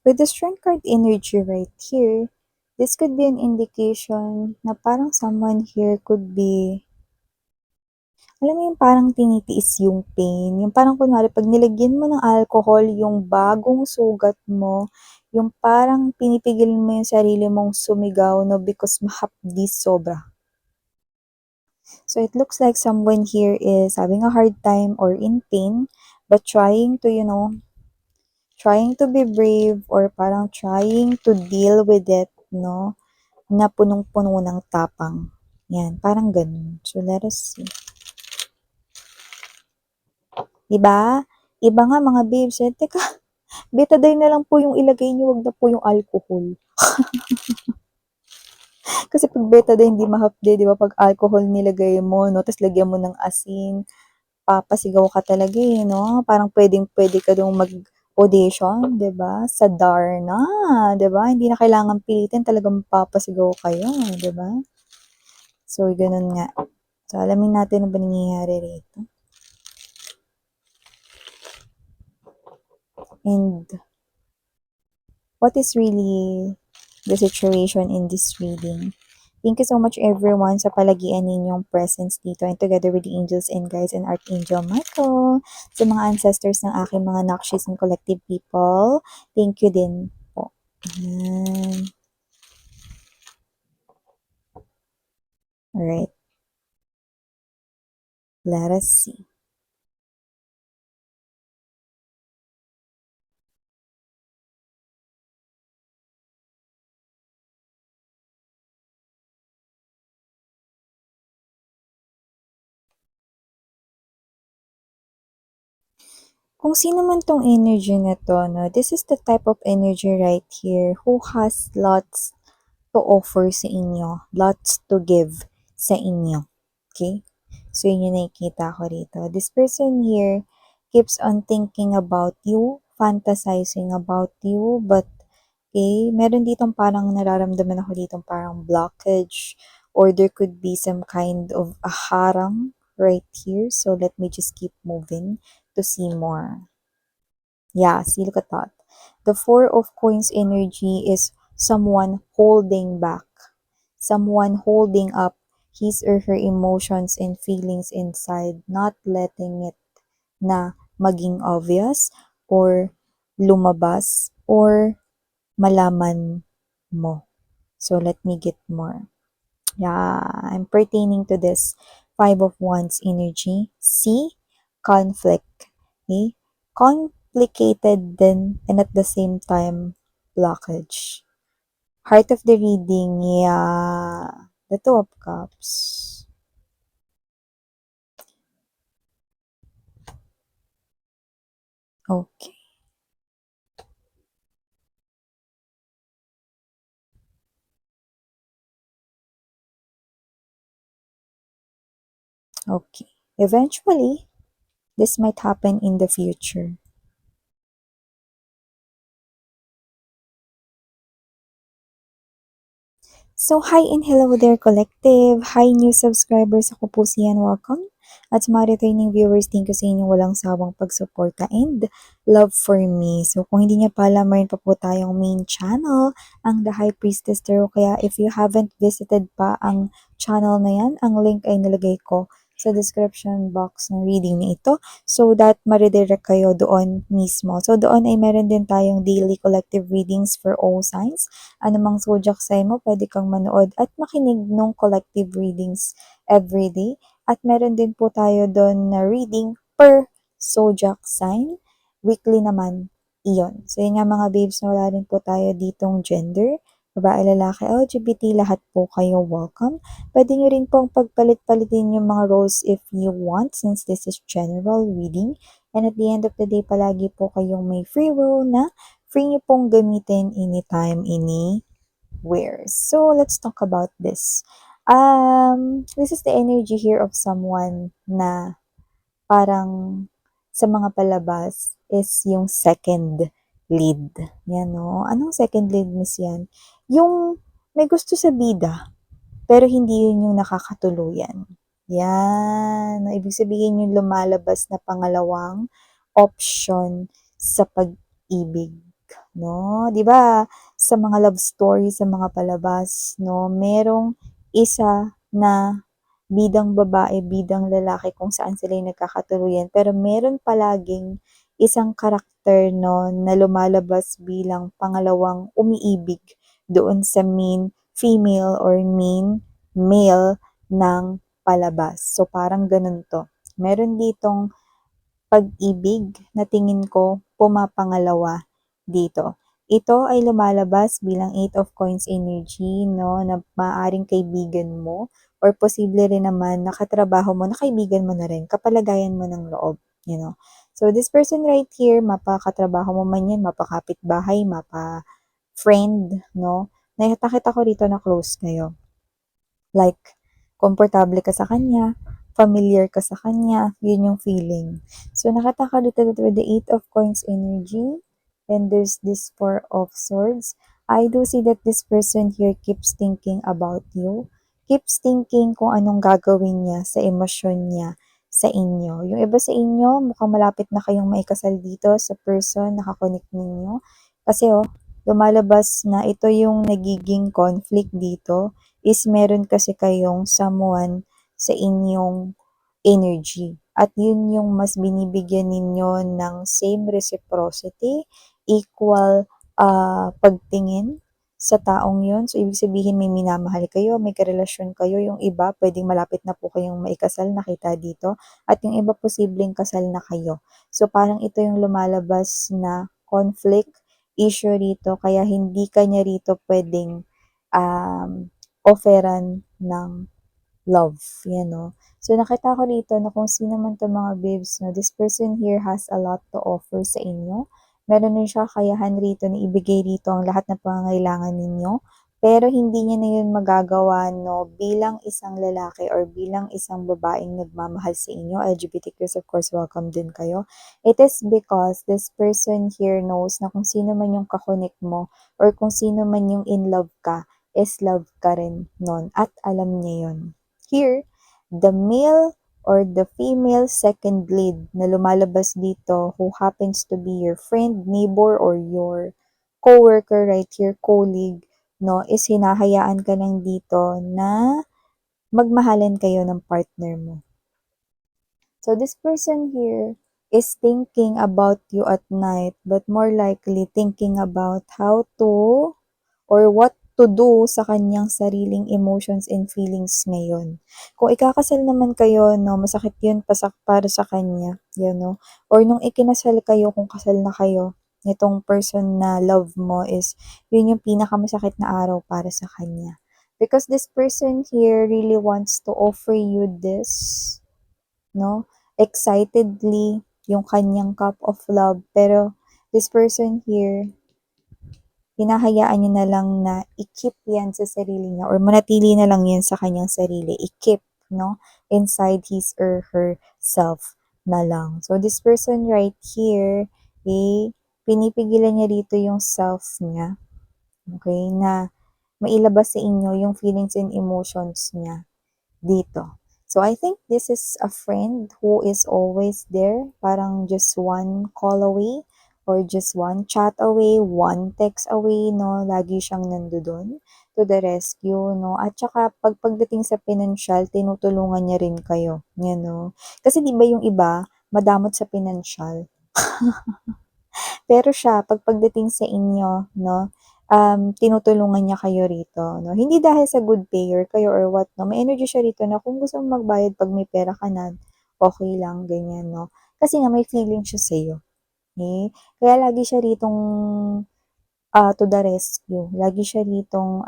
With the strength card energy right here, this could be an indication na parang someone here could be, alam mo yung parang tinitiis yung pain. Yung parang kunwari, pag nilagyan mo ng alcohol yung bagong sugat mo, yung parang pinipigil mo yung sarili mong sumigaw, no, because mahapdi sobra. So it looks like someone here is having a hard time or in pain, but trying to, trying to be brave or parang trying to deal with it, no, na punong-puno ng tapang. Yan, parang ganun. So let us see. Diba? Iba nga mga babes, teka, betadine na lang po yung ilagay niyo, wag na po yung alcohol. Kasi pag betadine, hindi mahapde, di ba? Pag alcohol nilagay mo, no, tapos lagyan mo ng asin, papasigaw ka talaga no? Parang pwedeng-pwede ka dong mag-audition, 'di ba? Sa Darna, 'di ba? Hindi na kailangan pilitin, talagang papasigaw kayo, 'di ba? So, ganun nga. So, alamin natin ano ba nangyayari rito. And what is really the situation in this reading? Thank you so much everyone sa palagian ninyong presence dito and together with the angels and guides and Archangel Michael, sa mga ancestors ng aking mga Nakshis and collective people. Thank you din po. Ayan. Alright. Let us see. Kung sino man tong energy na to, no, this is the type of energy right here who has lots to offer sa inyo, lots to give sa inyo. Okay? So, yun yung nakikita ko rito. This person here keeps on thinking about you, fantasizing about you, but okay, meron ditong parang nararamdaman ako ditong parang blockage or there could be some kind of a harang right here. So, let me just keep moving to see more. Yeah, see, look at that. The Four of Coins energy is someone holding back, someone holding up his or her emotions and feelings inside, not letting it na maging obvious or lumabas or malaman mo. So, let me get more. Yeah, I'm pertaining to this Five of Wands energy. See? Conflict. Okay? Complicated then and at the same time, blockage. Heart of the reading, yeah. The Two of Cups. Okay. Okay. Eventually, this might happen in the future. So, hi and hello there, collective. Hi, new subscribers. Ako po si Yan. Welcome. At sa mga returning viewers, thank you sa inyong walang sawang pagsuporta and love for me. So, kung hindi niya pa alam, mayroon pa po tayong main channel, ang The High Priestess Tarot. Kaya if you haven't visited pa ang channel na yan, ang link ay nilagay ko sa description box ng reading na ito so that maridirect kayo doon mismo. So, doon ay meron din tayong daily collective readings for all signs. Anumang zodiac sign mo, pwede kang manood at makinig nung collective readings everyday. At meron din po tayo doon na reading per zodiac sign. Weekly naman iyon. So, yun nga mga babes, na wala rin po tayo ditong gender. Babae, lalaki, LGBT, lahat po kayo welcome. Pwede nyo rin pong pagpalit-palitin yung mga roles if you want since this is general reading. And at the end of the day, palagi po kayong may free will na free nyo pong gamitin anytime, anywhere. So, let's talk about this. This is the energy here of someone na parang sa mga palabas is yung second lead. Yan, no? Anong second lead, miss yan? Yung may gusto sa bida, pero hindi yun yung nakakatuluyan. Yan. Ibig sabihin yung lumalabas na pangalawang option sa pag-ibig. no? 'Di ba sa mga love story, sa mga palabas, no, merong isa na bidang babae, bidang lalaki kung saan sila yung nagkakatuluyan. Pero meron palaging isang karakter, no, na lumalabas bilang pangalawang umiibig doon sa main female or main male ng palabas. So, parang ganun to. Meron ditong pag-ibig na tingin ko pumapangalawa dito. Ito ay lumalabas bilang Eight of Coins energy, no, na maaaring kaibigan mo or posible rin naman nakatrabaho mo na kaibigan mo na rin, kapalagayan mo ng loob, you know. So, this person right here, mapakatrabaho mo man yan, mapakapitbahay, mapa-friend, no, nakita ko rito na close kayo. Like, komportable ka sa kanya, familiar ka sa kanya, yun yung feeling. So, nakita ka dito with the Eight of Coins energy, and there's this Four of Swords. I do see that this person here keeps thinking about you, keeps thinking kung anong gagawin niya sa emosyon niya sa inyo. Yung iba sa inyo, mukhang malapit na kayong maikasal dito sa person, nakakonect ninyo. Kasi lumalabas na ito yung nagiging conflict dito is meron kasi kayong someone sa inyong energy. At yun yung mas binibigyan ninyo ng same reciprocity, equal pagtingin sa taong yun. So, ibig sabihin may minamahal kayo, may karelasyon kayo. Yung iba, pwedeng malapit na po kayong maikasal, nakita dito. At yung iba, posibleng kasal na kayo. So, parang ito yung lumalabas na conflict issue rito. Kaya hindi kanya rito pwedeng offeran ng love, yan no. So, nakita ko dito na kung sino man to mga babes, no, this person here has a lot to offer sa inyo. Meron din siya kakayahan rito na ibigay rito ang lahat ng pangangailangan ninyo. Pero hindi niya na yun magagawa, no, bilang isang lalaki or bilang isang babaeng nagmamahal sa inyo. LGBTQs, of course, welcome din kayo. It is because this person here knows na kung sino man yung kakonek mo or kung sino man yung in love ka, is love ka rin nun. At alam niya yun. Here, the male or the female second lead na lumalabas dito who happens to be your friend, neighbor, or your coworker right here, colleague, no, is hinahayaan ka lang dito na magmahalan kayo ng partner mo. So this person here is thinking about you at night, but more likely thinking about how to or what to do sa kanyang sariling emotions and feelings ngayon. Kung ikakasal naman kayo, no, masakit yun para sa kanya, you know. Or nung ikinasal kayo, kung kasal na kayo, nitong person na love mo is, yun yung pinakamasakit na araw para sa kanya. Because this person here really wants to offer you this, no, excitedly, yung kanyang cup of love, pero this person here, hinahayaan niya na lang na i-keep yan sa sarili niya or manatili na lang yan sa kanyang sarili. I-keep, no, inside his or her self na lang. So, this person right here, pinipigilan niya dito yung self niya, okay, na mailabas sa inyo yung feelings and emotions niya dito. So, I think this is a friend who is always there, parang just one call away or just one chat away, one text away, no? Lagi siyang nandoon to the rescue, no? At saka, pagdating sa financial, tinutulungan niya rin kayo, you know? Kasi di ba yung iba, madamot sa financial. Pero siya, pagdating sa inyo, no, tinutulungan niya kayo rito, no. Hindi dahil sa good payer kayo or what, no. May energy siya rito na kung gusto mong magbayad pag may pera ka na, okay lang, ganyan, no. Kasi nga may feeling siya sa'yo. Okay? Kaya lagi siya ritong to the rescue. Lagi siya ritong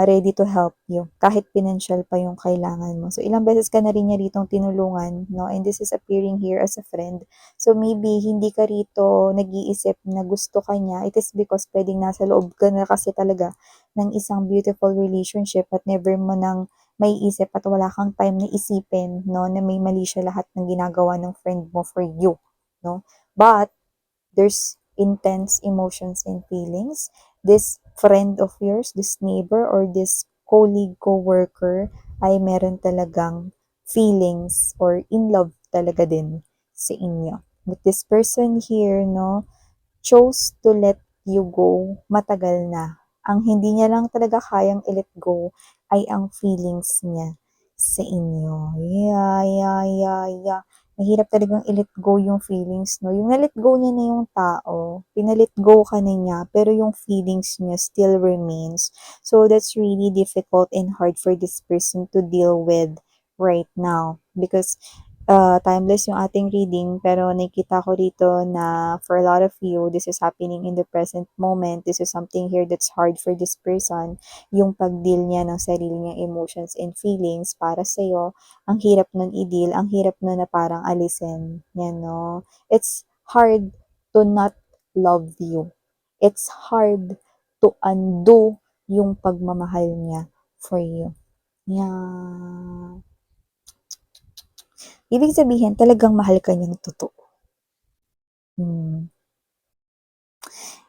ready to help you kahit financial pa yung kailangan mo. So, ilang beses ka na rin niya ritong tinulungan, no? And this is appearing here as a friend. So, maybe hindi ka rito nag-iisip na gusto ka niya. It is because pwedeng nasa loob ka na kasi talaga ng isang beautiful relationship at never mo nang may isip at wala kang time na isipin, no? Na may mali siya lahat ng ginagawa ng friend mo for you, no? But, there's intense emotions and feelings. This friend of yours, this neighbor, or this colleague, co-worker, ay meron talagang feelings or in love talaga din sa inyo. But this person here, no, chose to let you go matagal na. Ang hindi niya lang talaga kayang i-let go ay ang feelings niya sa inyo. Yeah, yeah, yeah, yeah. Mahirap talagang i-let go yung feelings, no? Yung na-let go niya na yung tao, pinalet go ka na niya, pero yung feelings niya still remains. So, that's really difficult and hard for this person to deal with right now. Because timeless yung ating reading, pero nakita ko dito na for a lot of you, this is happening in the present moment. This is something here that's hard for this person. Yung pag-deal niya ng sarili niyang emotions and feelings para sa'yo, ang hirap nun i-deal, ang hirap nun na parang alisin. Yan, no? It's hard to not love you. It's hard to undo yung pagmamahal niya for you. Yeah. Ibig sabihin, talagang mahal ka niyang totoo. Hmm.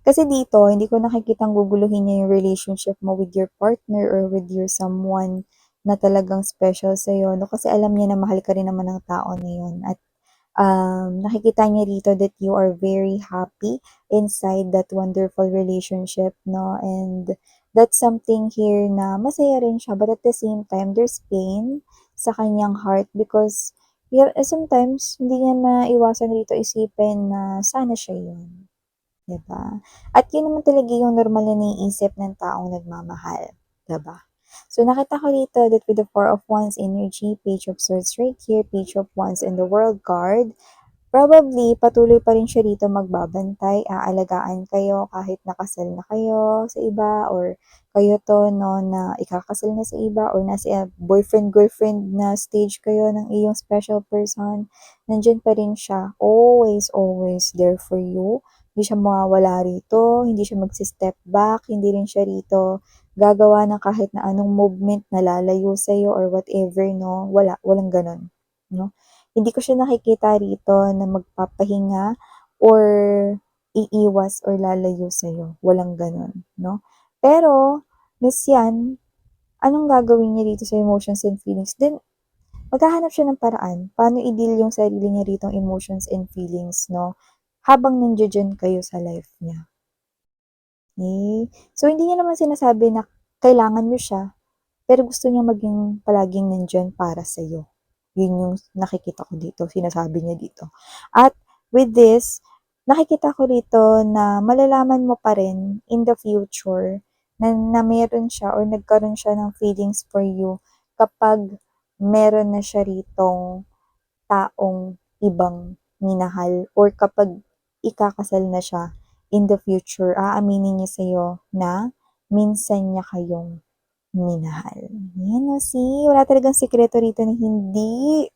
Kasi dito, hindi ko nakikitang guguluhin niya yung relationship mo with your partner or with your someone na talagang special sa'yo. No? Kasi alam niya na mahal ka rin naman ng tao na yun. At nakikita niya rito that you are very happy inside that wonderful relationship, no? And that's something here na masaya rin siya, but at the same time, there's pain sa kanyang heart because yeah, sometimes hindi niya maiwasan rito isipin na sana siya yun. 'Di ba? At yun naman talaga yung normal na naiisip ng taong nagmamahal, 'di ba? So, nakita ko dito that with the Four of Wands energy, Page of Swords right here, Page of Wands, and the World card, probably, patuloy pa rin siya dito magbabantay, aalagaan kayo kahit nakasal na kayo sa iba or kayo to, no, na ikakasal na sa iba or nasa boyfriend-girlfriend na stage kayo ng iyong special person, nandyan pa rin siya, always, always there for you. Hindi siya mawawala rito, hindi siya magsi-step back, hindi rin siya rito gagawa ng kahit na anong movement na lalayo sa'yo or whatever, no, walang ganon, no? Hindi ko siya nakikita rito na magpapahinga or iiwas or lalayo sa'yo. Walang gano'n, no? Pero, miss yan, anong gagawin niya dito sa emotions and feelings? Then, maghahanap siya ng paraan. Paano i-deal yung sarili niya rito emotions and feelings, no? Habang nandiyan kayo sa life niya. Okay? So, hindi niya naman sinasabi na kailangan niyo siya, pero gusto niya maging palaging nandiyan para sa'yo. Yun yung nakikita ko dito, sinasabi niya dito. At with this, nakikita ko rito na malalaman mo pa rin in the future na meron siya or nagkaroon siya ng feelings for you kapag meron na siya ritong taong ibang minahal or kapag ikakasal na siya in the future, aaminin niya sa'yo na minsan niya kayong minahal. Yan o, see? Wala talagang sikreto rito na hindi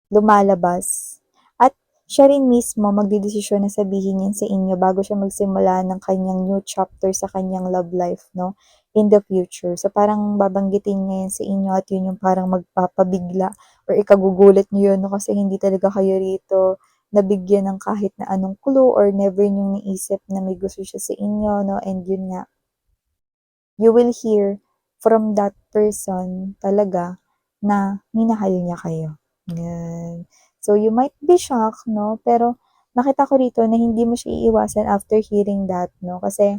lumalabas. At siya rin mismo magdedesisyon na sabihin yan sa inyo bago siya magsimula ng kanyang new chapter sa kanyang love life, no? In the future. So, parang babanggitin niya yan sa inyo at yun yung parang magpapabigla or ikagugulat niyo yun, no? Kasi hindi talaga kayo rito nabigyan ng kahit na anong clue or never niyong naisip na may gusto siya sa inyo, no? And yun nga, you will hear from that person talaga na minahal niya kayo. Yan. So, you might be shocked, no? Pero, nakita ko rito na hindi mo siya iiwasan after hearing that, no? Kasi,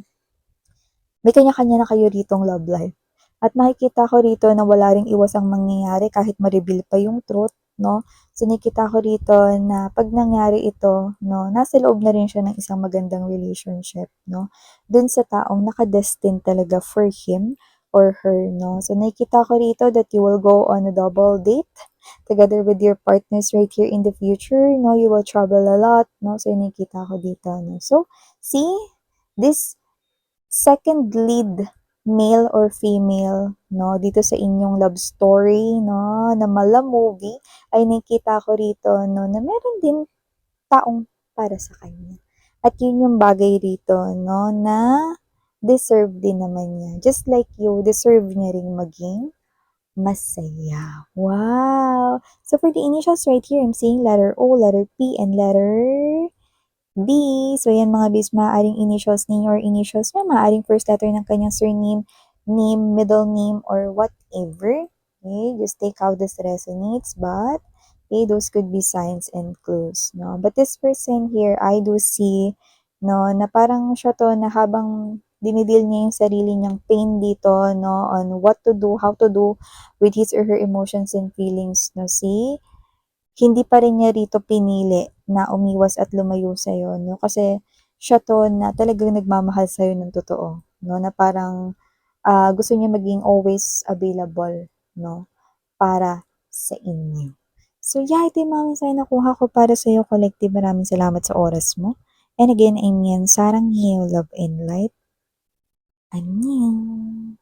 may kanya-kanya na kayo ritong love life. At nakikita ko rito na wala ring iwasang mangyayari kahit ma-reveal pa yung truth, no? So, nakikita ko rito na pag nangyari ito, no, nasa loob na rin siya ng isang magandang relationship, no? Dun sa taong nakadestined talaga for him or her, no? So, nakikita ko rito that you will go on a double date together with your partners right here in the future, no? You will travel a lot, no? So, nakikita ko dito, no? So, see, this second lead, male or female, no, dito sa inyong love story, no, na mala movie, ay nakita ko rito, no, na meron din taong para sa kanya. At yun yung bagay rito, no, na deserve din naman niya. Just like you, deserve niya ring maging masaya. Wow! So for the initials right here, I'm seeing letter O, letter P, and letter B. So, yan mga bis, maaaring initials ninyo or initials niya, maaaring first letter ng kanyang surname, name, middle name, or whatever. Okay, just take how this resonates, but, okay, those could be signs and clues, no? But this person here, I do see 'no, na parang siya 'to na habang dini-deal niya yung sarili niyang pain dito 'no, on what to do, how to do with his or her emotions and feelings 'no, hindi pa rin niya rito pinili na umiwas at lumayo sa'yo 'no, kasi siya 'to na talagang nagmamahal sa'yo ng totoo 'no, na parang, gusto niya maging always available 'no, para sa inyo. So yeah, ito yung mga mensahe nakuha ko para sa'yo, collective. Maraming salamat sa oras mo. And again, I'm Yan, saranghaeyo, love and light. Annyeong.